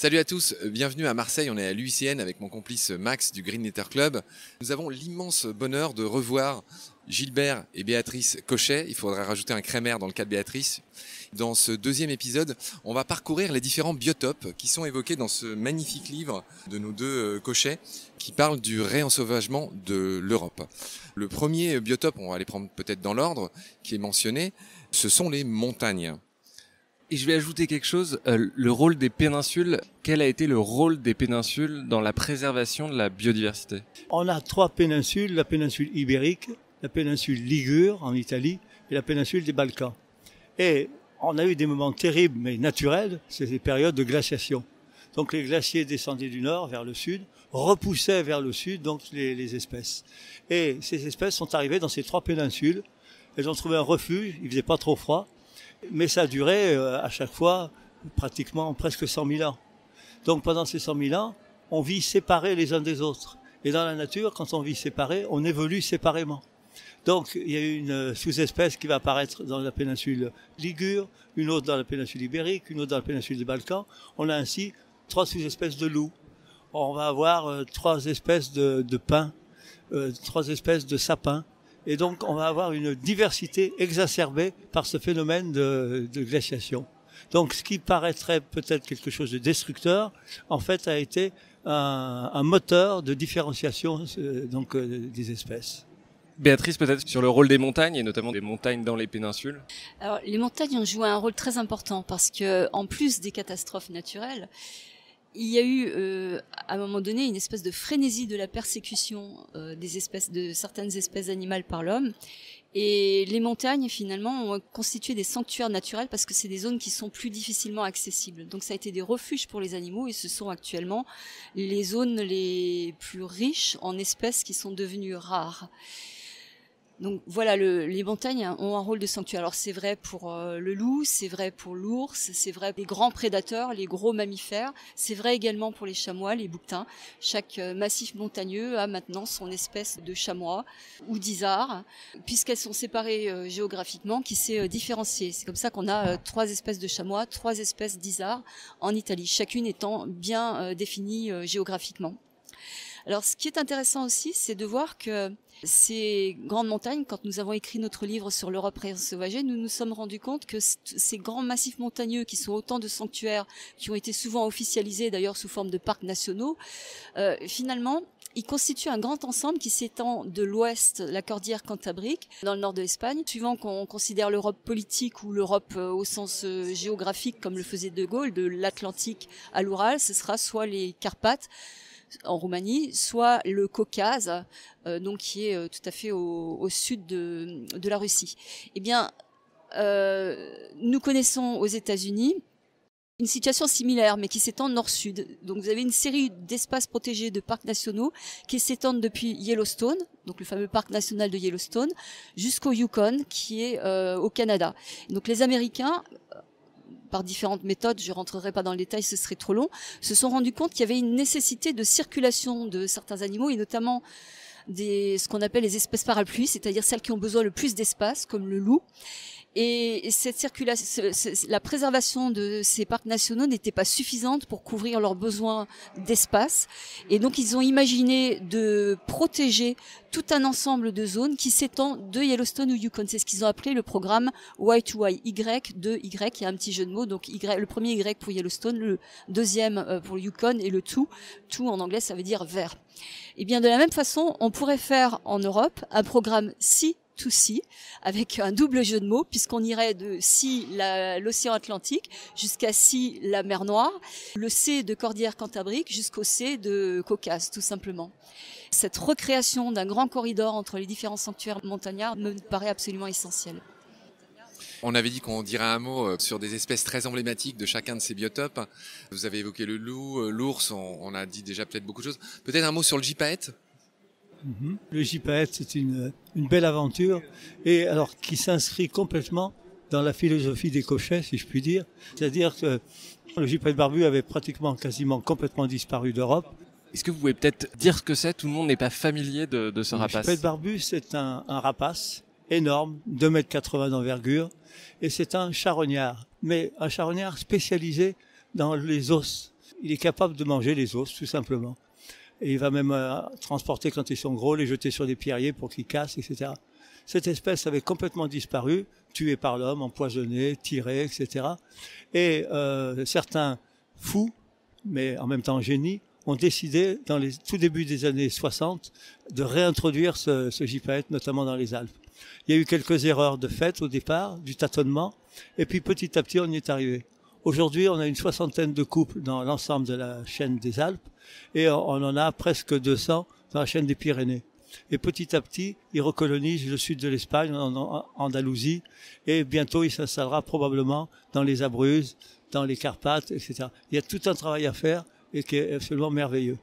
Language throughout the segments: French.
Salut à tous, bienvenue à Marseille, on est à l'UICN avec mon complice Max du Green Letter Club. Nous avons l'immense bonheur de revoir Gilbert et Béatrice Cochet, il faudrait rajouter un crémaire dans le cas de Béatrice. Dans ce deuxième épisode, on va parcourir les différents biotopes qui sont évoqués dans ce magnifique livre de nos deux Cochet qui parle du réensauvagement de l'Europe. Le premier biotope, on va les prendre peut-être dans l'ordre, qui est mentionné, ce sont les montagnes. Et je vais ajouter quelque chose, le rôle des péninsules. Quel a été le rôle des péninsules dans la préservation de la biodiversité? On a trois péninsules, la péninsule ibérique, la péninsule ligure en Italie et la péninsule des Balkans. Et on a eu des moments terribles mais naturels, c'est des périodes de glaciation. Donc les glaciers descendaient du nord vers le sud, repoussaient vers le sud donc les espèces. Et ces espèces sont arrivées dans ces trois péninsules, elles ont trouvé un refuge, il faisait pas trop froid. Mais ça a duré à chaque fois pratiquement presque 100 000 ans. Donc pendant ces 100 000 ans, on vit séparés les uns des autres. Et dans la nature, quand on vit séparés, on évolue séparément. Donc il y a une sous-espèce qui va apparaître dans la péninsule ligure, une autre dans la péninsule ibérique, une autre dans la péninsule des Balkans. On a ainsi trois sous-espèces de loups. On va avoir trois espèces de pins, trois espèces de sapins. Et donc, on va avoir une diversité exacerbée par ce phénomène de glaciation. Donc, ce qui paraîtrait peut-être quelque chose de destructeur, en fait, a été un moteur de différenciation des espèces. Béatrice, peut-être sur le rôle des montagnes, et notamment des montagnes dans les péninsules. Alors, les montagnes ont joué un rôle très important parce que, en plus des catastrophes naturelles, il y a eu, à un moment donné, une espèce de frénésie de la persécution de certaines espèces animales par l'homme. Et les montagnes, finalement, ont constitué des sanctuaires naturels parce que c'est des zones qui sont plus difficilement accessibles. Donc ça a été des refuges pour les animaux et ce sont actuellement les zones les plus riches en espèces qui sont devenues rares. Donc voilà, les montagnes ont un rôle de sanctuaire. Alors c'est vrai pour le loup, c'est vrai pour l'ours, c'est vrai pour les grands prédateurs, les gros mammifères. C'est vrai également pour les chamois, les bouquetins. Chaque massif montagneux a maintenant son espèce de chamois ou d'isard, puisqu'elles sont séparées géographiquement, qui s'est différenciée. C'est comme ça qu'on a trois espèces de chamois, trois espèces d'isards en Italie, chacune étant bien définie géographiquement. Alors ce qui est intéressant aussi, c'est de voir que ces grandes montagnes, quand nous avons écrit notre livre sur l'Europe réensauvagée, nous nous sommes rendus compte que ces grands massifs montagneux, qui sont autant de sanctuaires, qui ont été souvent officialisés d'ailleurs sous forme de parcs nationaux, finalement, ils constituent un grand ensemble qui s'étend de l'ouest, la cordillère cantabrique, dans le nord de l'Espagne. Suivant qu'on considère l'Europe politique ou l'Europe au sens géographique, comme le faisait De Gaulle, de l'Atlantique à l'Oural, ce sera soit les Carpates, en Roumanie, soit le Caucase, donc qui est tout à fait au sud de la Russie. Eh bien, nous connaissons aux États-Unis une situation similaire, mais qui s'étend nord-sud. Donc vous avez une série d'espaces protégés de parcs nationaux qui s'étendent depuis Yellowstone, donc le fameux parc national de Yellowstone, jusqu'au Yukon, qui est au Canada. Donc les Américains, par différentes méthodes, je rentrerai pas dans le détail, ce serait trop long, se sont rendus compte qu'il y avait une nécessité de circulation de certains animaux et notamment ce qu'on appelle les espèces parapluies, c'est-à-dire celles qui ont besoin le plus d'espace, comme le loup. Et cette circulation, la préservation de ces parcs nationaux n'était pas suffisante pour couvrir leurs besoins d'espace. Et donc, ils ont imaginé de protéger tout un ensemble de zones qui s'étend de Yellowstone au Yukon. C'est ce qu'ils ont appelé le programme Y2Y, Y2Y. Il y a un petit jeu de mots. Donc, le premier Y pour Yellowstone, le deuxième pour le Yukon et le tout en anglais, ça veut dire vert. Et bien, de la même façon, on pourrait faire en Europe un programme Sea-to-Sea, avec un double jeu de mots, puisqu'on irait de Sea, l'océan Atlantique, jusqu'à Sea, la mer Noire, le C de cordillère cantabrique jusqu'au C de Caucase, tout simplement. Cette recréation d'un grand corridor entre les différents sanctuaires montagnards me paraît absolument essentielle. On avait dit qu'on dirait un mot sur des espèces très emblématiques de chacun de ces biotopes. Vous avez évoqué le loup, l'ours, on a dit déjà peut-être beaucoup de choses. Peut-être un mot sur le gypaète ? Le gypaète, c'est une belle aventure et alors qui s'inscrit complètement dans la philosophie des Cochets, si je puis dire. C'est-à-dire que le gypaète barbu avait quasiment complètement disparu d'Europe. Est-ce que vous pouvez peut-être dire ce que c'est? Tout le monde n'est pas familier de ce rapace. Le gypaète barbu, c'est un rapace énorme, 2,80 m d'envergure, et c'est un charognard, mais un charognard spécialisé dans les os. Il est capable de manger les os, tout simplement. Et il va même transporter, quand ils sont gros, les jeter sur des pierriers pour qu'ils cassent, etc. Cette espèce avait complètement disparu, tuée par l'homme, empoisonnée, tirée, etc. Et certains fous, mais en même temps génies, ont décidé, dans les tout début des années 60, de réintroduire ce gypaète, notamment dans les Alpes. Il y a eu quelques erreurs de fait au départ, du tâtonnement, et puis petit à petit on y est arrivé. Aujourd'hui, on a une 60aine de couples dans l'ensemble de la chaîne des Alpes, et on en a presque 200 dans la chaîne des Pyrénées. Et petit à petit, il recolonise le sud de l'Espagne, en Andalousie, et bientôt il s'installera probablement dans les Abruzzes, dans les Carpates, etc. Il y a tout un travail à faire et qui est absolument merveilleux.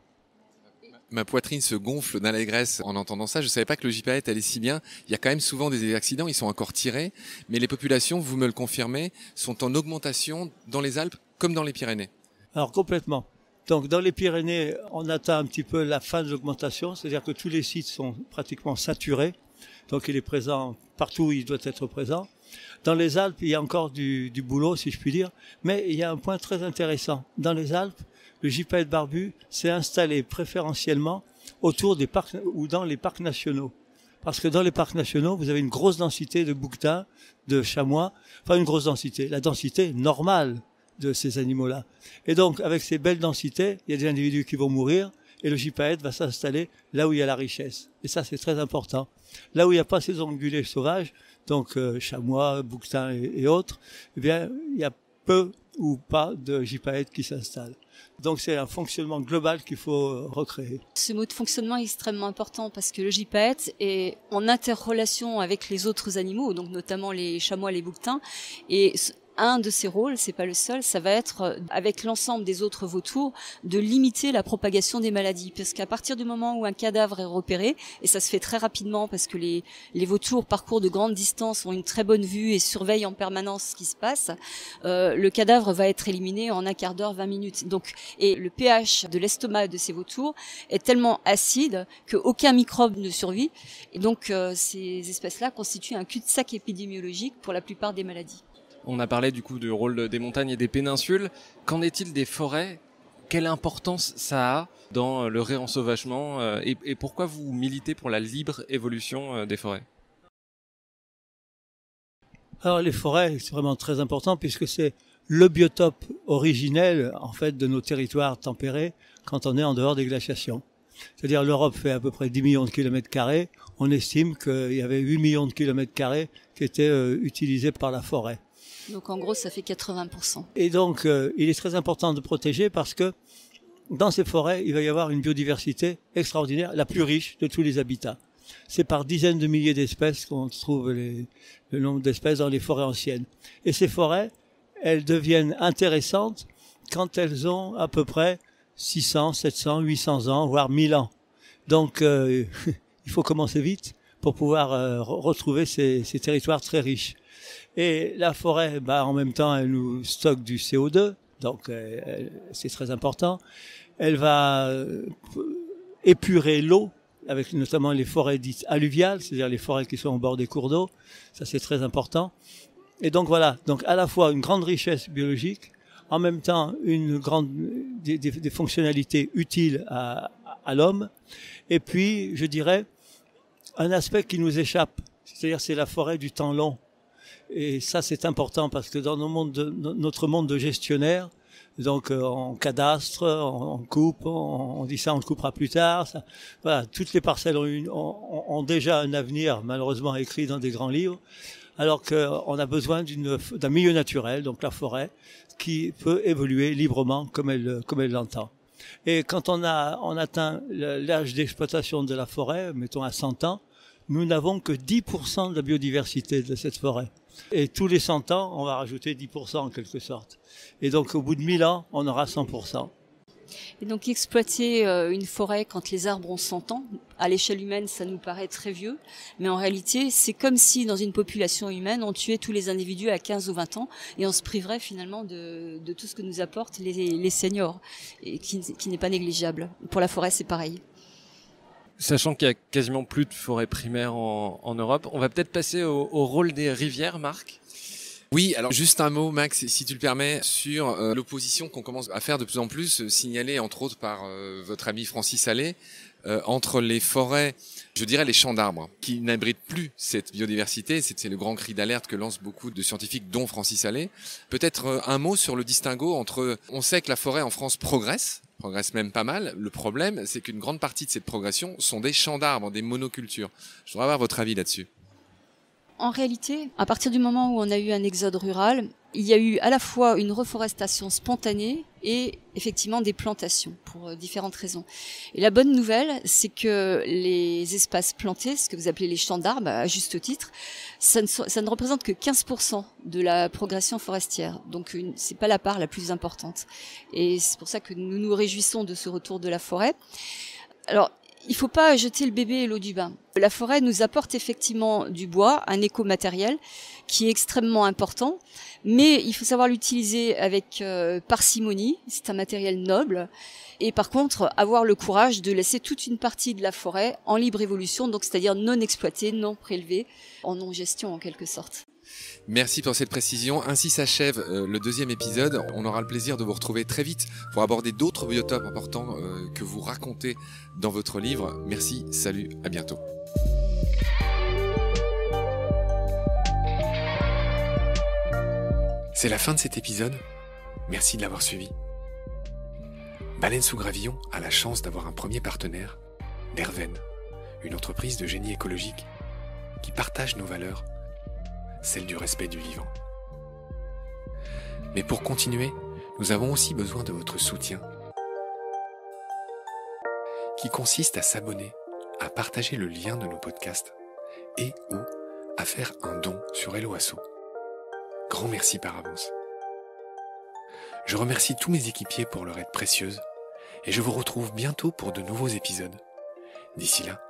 Ma poitrine se gonfle d'allégresse en entendant ça. Je ne savais pas que le gypaète allait si bien. Il y a quand même souvent des accidents, ils sont encore tirés, mais les populations, vous me le confirmez, sont en augmentation dans les Alpes comme dans les Pyrénées. Alors complètement. Donc dans les Pyrénées, on atteint un petit peu la fin de l'augmentation, c'est-à-dire que tous les sites sont pratiquement saturés. Donc il est présent partout où il doit être présent. Dans les Alpes, il y a encore du boulot, si je puis dire, mais il y a un point très intéressant. Dans les Alpes, le gypaète barbu s'est installé préférentiellement autour des parcs ou dans les parcs nationaux. Parce que dans les parcs nationaux, vous avez une grosse densité de bouquetins, de chamois, enfin une grosse densité, la densité normale de ces animaux-là. Et donc, avec ces belles densités, il y a des individus qui vont mourir et le gypaète va s'installer là où il y a la richesse. Et ça, c'est très important. Là où il n'y a pas ces ongulés sauvages, donc chamois, bouquetins et autres, eh bien, il y a peu ou pas de gypaète qui s'installe. Donc c'est un fonctionnement global qu'il faut recréer. Ce mot de fonctionnement est extrêmement important parce que le gypaète est en interrelation avec les autres animaux, donc notamment les chamois, les bouquetins, et un de ses rôles, c'est pas le seul, ça va être, avec l'ensemble des autres vautours, de limiter la propagation des maladies. Parce qu'à partir du moment où un cadavre est repéré, et ça se fait très rapidement parce que les vautours parcourent de grandes distances, ont une très bonne vue et surveillent en permanence ce qui se passe, le cadavre va être éliminé en un quart d'heure, 20 minutes. Donc, et le pH de l'estomac de ces vautours est tellement acide qu'aucun microbe ne survit. Et donc, ces espèces-là constituent un cul-de-sac épidémiologique pour la plupart des maladies. On a parlé du coup du rôle des montagnes et des péninsules. Qu'en est-il des forêts? Quelle importance ça a dans le réensauvagement et pourquoi vous militez pour la libre évolution des forêts? Alors les forêts, c'est vraiment très important puisque c'est le biotope originel en fait de nos territoires tempérés quand on est en dehors des glaciations. C'est-à-dire l'Europe fait à peu près 10 millions de kilomètres carrés. On estime qu'il y avait 8 millions de kilomètres carrés qui étaient utilisés par la forêt. Donc en gros, ça fait 80%. Et donc, il est très important de protéger parce que dans ces forêts, il va y avoir une biodiversité extraordinaire, la plus riche de tous les habitats. C'est par dizaines de milliers d'espèces qu'on trouve le nombre d'espèces dans les forêts anciennes. Et ces forêts, elles deviennent intéressantes quand elles ont à peu près 600, 700, 800 ans, voire 1000 ans. Donc, il faut commencer vite pour pouvoir retrouver ces territoires très riches. Et la forêt, en même temps, elle nous stocke du CO2, donc c'est très important. Elle va épurer l'eau, avec notamment les forêts dites alluviales, c'est-à-dire les forêts qui sont au bord des cours d'eau. Ça, c'est très important. Et donc voilà, donc à la fois une grande richesse biologique, en même temps des fonctionnalités utiles à l'homme, et puis, je dirais, un aspect qui nous échappe, c'est-à-dire c'est la forêt du temps long. Et ça, c'est important parce que dans notre monde de gestionnaire, donc en cadastre, on coupe, on dit ça, on le coupera plus tard. Ça, voilà, toutes les parcelles ont déjà un avenir, malheureusement écrit dans des grands livres, alors qu'on a besoin d'un milieu naturel, donc la forêt, qui peut évoluer librement comme elle l'entend. Et quand on atteint l'âge d'exploitation de la forêt, mettons à 100 ans, nous n'avons que 10% de la biodiversité de cette forêt. Et tous les 100 ans, on va rajouter 10% en quelque sorte. Et donc au bout de 1000 ans, on aura 100%. Et donc exploiter une forêt quand les arbres ont 100 ans, à l'échelle humaine, ça nous paraît très vieux. Mais en réalité, c'est comme si dans une population humaine, on tuait tous les individus à 15 ou 20 ans et on se priverait finalement de tout ce que nous apportent les seniors, et qui n'est pas négligeable. Pour la forêt, c'est pareil. Sachant qu'il y a quasiment plus de forêts primaires en Europe, on va peut-être passer au rôle des rivières, Marc. Oui, alors juste un mot, Max, si tu le permets, sur l'opposition qu'on commence à faire de plus en plus, signalée entre autres par votre ami Francis Allais, entre les forêts, je dirais les champs d'arbres, qui n'abritent plus cette biodiversité. C'est le grand cri d'alerte que lancent beaucoup de scientifiques, dont Francis Allais. Peut-être un mot sur le distinguo entre... On sait que la forêt en France progresse même pas mal. Le problème, c'est qu'une grande partie de cette progression sont des champs d'arbres, des monocultures. Je voudrais avoir votre avis là-dessus. En réalité, à partir du moment où on a eu un exode rural, il y a eu à la fois une reforestation spontanée et effectivement des plantations pour différentes raisons. Et la bonne nouvelle, c'est que les espaces plantés, ce que vous appelez les champs d'arbres, à juste titre, ça ne représente que 15% de la progression forestière. Donc c'est pas la part la plus importante. Et c'est pour ça que nous nous réjouissons de ce retour de la forêt. Alors, il ne faut pas jeter le bébé et l'eau du bain. La forêt nous apporte effectivement du bois, un écomatériel qui est extrêmement important, mais il faut savoir l'utiliser avec parcimonie. C'est un matériel noble. Et par contre, avoir le courage de laisser toute une partie de la forêt en libre évolution, donc c'est-à-dire non exploitée, non prélevée, en non-gestion en quelque sorte. Merci pour cette précision. Ainsi s'achève le 2e épisode. On aura le plaisir de vous retrouver très vite pour aborder d'autres biotopes importants que vous racontez dans votre livre. Merci, salut, à bientôt. C'est la fin de cet épisode. Merci de l'avoir suivi. Baleine sous gravillon a la chance d'avoir un premier partenaire, Derven, une entreprise de génie écologique qui partage nos valeurs, celle du respect du vivant. Mais pour continuer, nous avons aussi besoin de votre soutien, qui consiste à s'abonner, à partager le lien de nos podcasts et ou à faire un don sur Hello Asso. Grand merci par avance. Je remercie tous mes équipiers pour leur aide précieuse et je vous retrouve bientôt pour de nouveaux épisodes. D'ici là,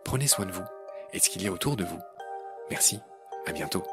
prenez soin de vous et de ce qu'il y a autour de vous. Merci, à bientôt.